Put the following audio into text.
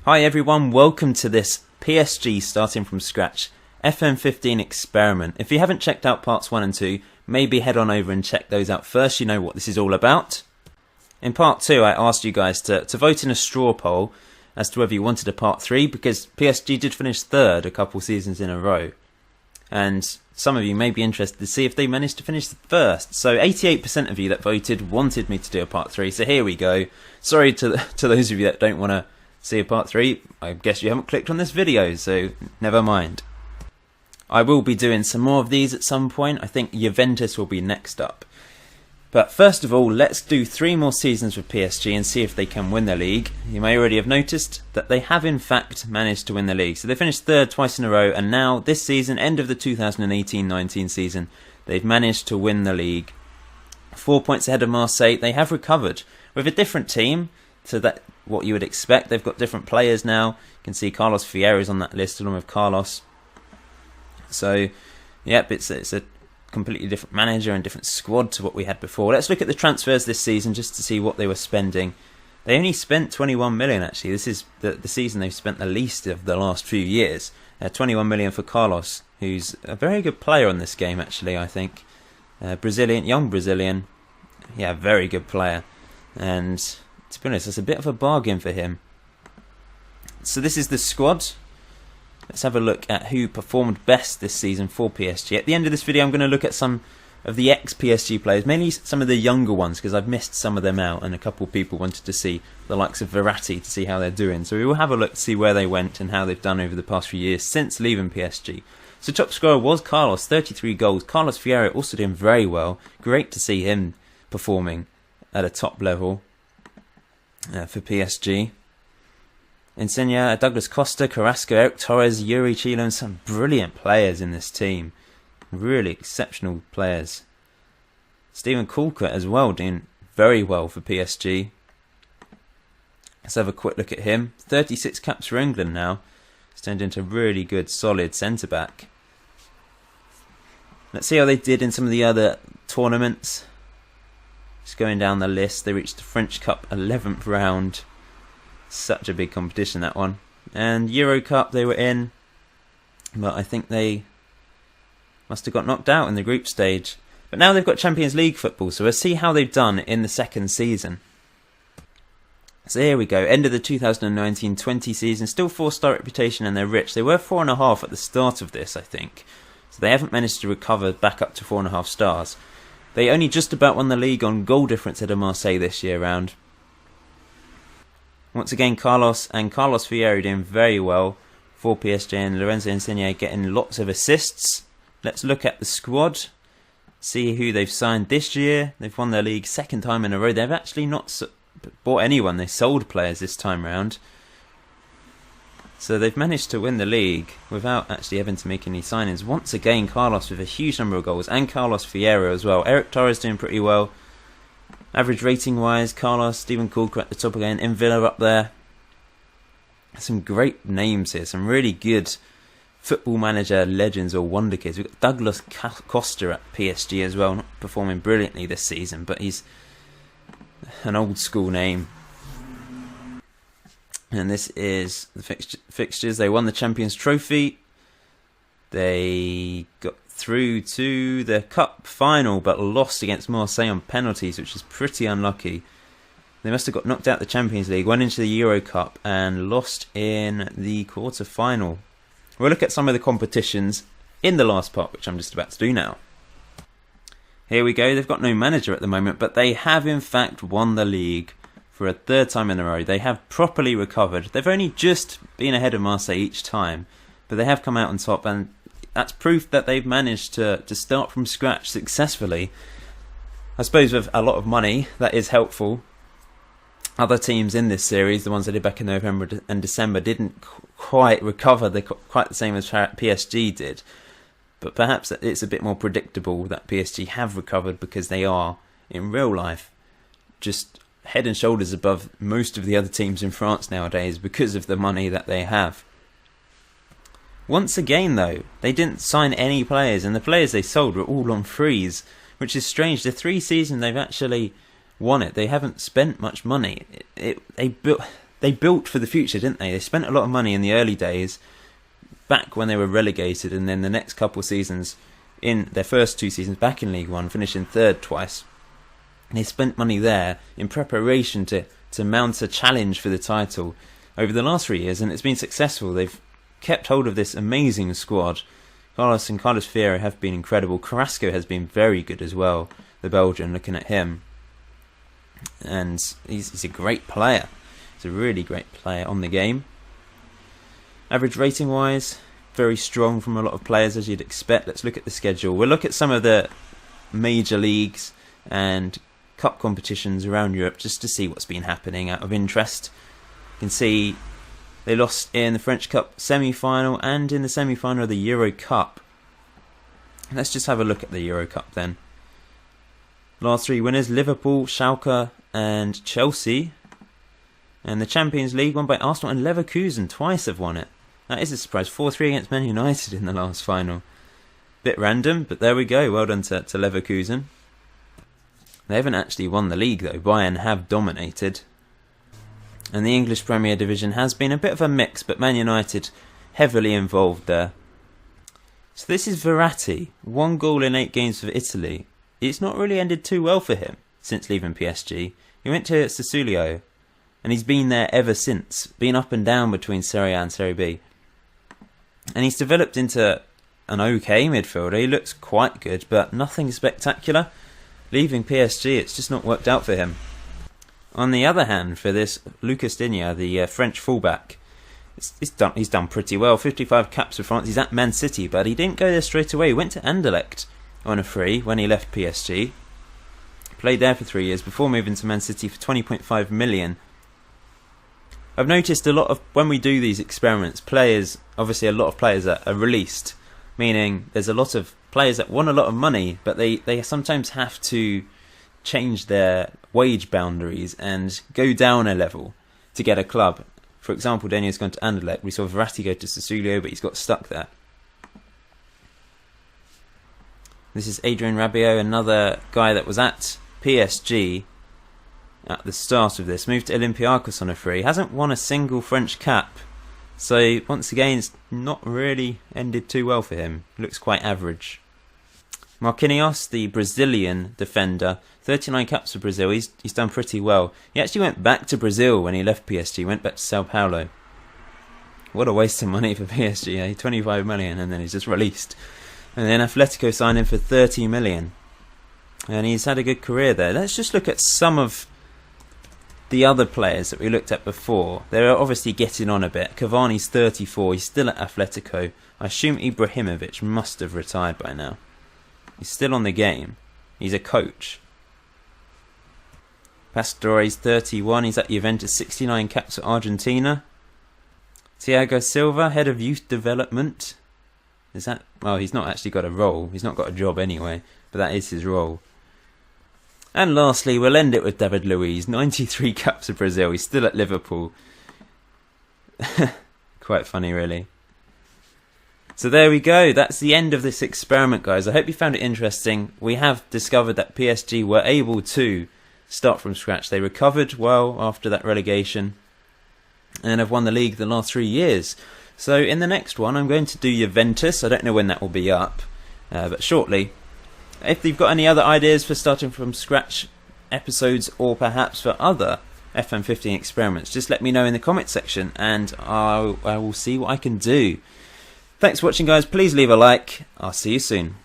Hi everyone, welcome to this PSG starting from scratch FM15 experiment. If you haven't checked out parts 1 and 2, maybe head on over and check those out first, you know what this is all about. In part 2 I asked you guys to vote in a straw poll as to whether you wanted a part 3, because PSG did finish third a couple seasons in a row. And some of you may be interested to see if they managed to finish first. So 88% of you that voted wanted me to do a part 3, so here we go. Sorry to those of you that don't want to see a part 3, I guess you haven't clicked on this video, so never mind. I will be doing some more of these at some point. I think Juventus will be next up. But first of all, let's do 3 more seasons with PSG and see if they can win the league. You may already have noticed that they have in fact managed to win the league. So they finished third twice in a row, and now this season, end of the 2018-19 season, they've managed to win the league. 4 points ahead of Marseille. They have recovered with a different team to that what you would expect. They've got different players now. You can see Carlos Fierro is on that list along with Carlos. So, yep, it's a completely different manager and different squad to what we had before. Let's look at the transfers this season just to see what they were spending. They only spent 21 million actually. This is the season they've spent the least of the last few years. 21 million for Carlos, who's a very good player on this game actually, I think. Brazilian, young Brazilian. Yeah, very good player. And to be honest, that's a bit of a bargain for him. So this is the squad. Let's have a look at who performed best this season for PSG. At the end of this video, I'm going to look at some of the ex-PSG players, mainly some of the younger ones, because I've missed some of them out, and a couple of people wanted to see the likes of Verratti to see how they're doing. So we will have a look to see where they went and how they've done over the past few years since leaving PSG. So top scorer was Carlos, 33 goals. Carlos Fierro also doing very well. Great to see him performing at a top level for PSG. Insigne, Douglas Costa, Carrasco, Eric Torres, Yuri Chilo, and some brilliant players in this team. Really exceptional players. Steven Coulcott as well, doing very well for PSG. Let's have a quick look at him. 36 caps for England now. He's turned into a really good, solid centre-back. Let's see how they did in some of the other tournaments. Just going down the list, they reached the French Cup 11th round. Such a big competition, that one. And Euro Cup they were in, but I think they must have got knocked out in the group stage. But now they've got Champions League football, so we'll see how they've done in the second season. So here we go, end of the 2019-20 season, still 4-star reputation and they're rich. They were 4.5 at the start of this, I think. So they haven't managed to recover back up to 4.5 stars. They only just about won the league on goal difference ahead of Marseille this year round. Once again, Carlos Fierro doing very well for PSG, and Lorenzo Insigne getting lots of assists. Let's look at the squad, see who they've signed this year. They've won their league second time in a row. They've actually not bought anyone. They sold players this time round. So they've managed to win the league without actually having to make any signings. Once again, Carlos with a huge number of goals, and Carlos Fierro as well. Eric Torres doing pretty well. Average rating wise, Carlos, Steven Coulcott at the top again, in Villa up there. Some great names here, some really good football manager legends or wonder kids. We've got Douglas Costa at PSG as well, not performing brilliantly this season, but he's an old school name. And this is the fixtures. They won the Champions Trophy. They got through to the cup final but lost against Marseille on penalties, which is pretty unlucky. They must have got knocked out the Champions League, went into the Euro Cup and lost in the quarter-final. We'll look at some of the competitions in the last part, which I'm just about to do now. Here we go. They've got no manager at the moment, but they have in fact won the league for a third time in a row. They have properly recovered. They've only just been ahead of Marseille each time, but they have come out on top, and that's proof that they've managed to start from scratch successfully. I suppose with a lot of money, that is helpful. Other teams in this series, the ones that did back in November and December, didn't quite recover quite the same as PSG did. But perhaps it's a bit more predictable that PSG have recovered because they are, in real life, just head and shoulders above most of the other teams in France nowadays because of the money that they have. Once again, though, they didn't sign any players, and the players they sold were all on frees, which is strange. The 3 seasons they've actually won it, they haven't spent much money. They they built for the future, didn't they? They spent a lot of money in the early days, back when they were relegated, and then the next couple of seasons, in their first 2 seasons back in League One, finishing third twice. And they spent money there in preparation to mount a challenge for the title over the last 3 years, and it's been successful. They've kept hold of this amazing squad. Carlos and Carlos Vieira have been incredible. Carrasco has been very good as well, the Belgian, looking at him. And he's a great player. He's a really great player on the game. Average rating wise, very strong from a lot of players, as you'd expect. Let's look at the schedule. We'll look at some of the major leagues and cup competitions around Europe just to see what's been happening out of interest. You can see they lost in the French Cup semi-final and in the semi-final of the Euro Cup. Let's just have a look at the Euro Cup then. Last 3 winners, Liverpool, Schalke and Chelsea. And the Champions League won by Arsenal, and Leverkusen twice have won it. That is a surprise. 4-3 against Man United in the last final. Bit random, but there we go. Well done to Leverkusen. They haven't actually won the league though. Bayern have dominated. And the English Premier Division has been a bit of a mix, but Man United heavily involved there. So this is Verratti. 1 goal in 8 games for Italy. It's not really ended too well for him since leaving PSG. He went to Sassuolo, and he's been there ever since. Been up and down between Serie A and Serie B. And he's developed into an okay midfielder. He looks quite good, but nothing spectacular. Leaving PSG, it's just not worked out for him. On the other hand, for this Lucas Digne, the French fullback, he's done pretty well. 55 caps for France. He's at Man City, but he didn't go there straight away. He went to Anderlecht on a free when he left PSG. Played there for 3 years before moving to Man City for 20.5 million. I've noticed a lot of, when we do these experiments, players, obviously a lot of players are released, meaning there's a lot of players that want a lot of money, but they sometimes have to change their wage boundaries and go down a level to get a club. For example, Daniel's gone to Anderlecht. We saw Verratti go to Sassuolo, but he's got stuck there. This is Adrien Rabiot, another guy that was at PSG at the start of this. Moved to Olympiacos on a free. Hasn't won a single French cap. So once again, it's not really ended too well for him. Looks quite average. Marquinhos, the Brazilian defender, 39 caps for Brazil. He's done pretty well. He actually went back to Brazil when he left PSG. Went back to Sao Paulo. What a waste of money for PSG, eh? 25 million, and then he's just released. And then Atletico signed him for 30 million. And he's had a good career there. Let's just look at some of the other players that we looked at before. They're obviously getting on a bit. Cavani's 34. He's still at Atletico. I assume Ibrahimovic must have retired by now. He's still on the game. He's a coach. Pastore's 31. He's at Juventus. 69 caps for Argentina. Thiago Silva, head of youth development. Is that... Well, he's not actually got a role. He's not got a job anyway. But that is his role. And lastly, we'll end it with David Luiz. 93 caps for Brazil. He's still at Liverpool. Quite funny, really. So there we go. That's the end of this experiment, guys. I hope you found it interesting. We have discovered that PSG were able to start from scratch. They recovered well after that relegation and have won the league the last 3 years. So in the next one, I'm going to do Juventus. I don't know when that will be up, but shortly. If you've got any other ideas for starting from scratch episodes, or perhaps for other FM15 experiments, just let me know in the comment section and I will see what I can do. Thanks for watching, guys. Please leave a like. I'll see you soon.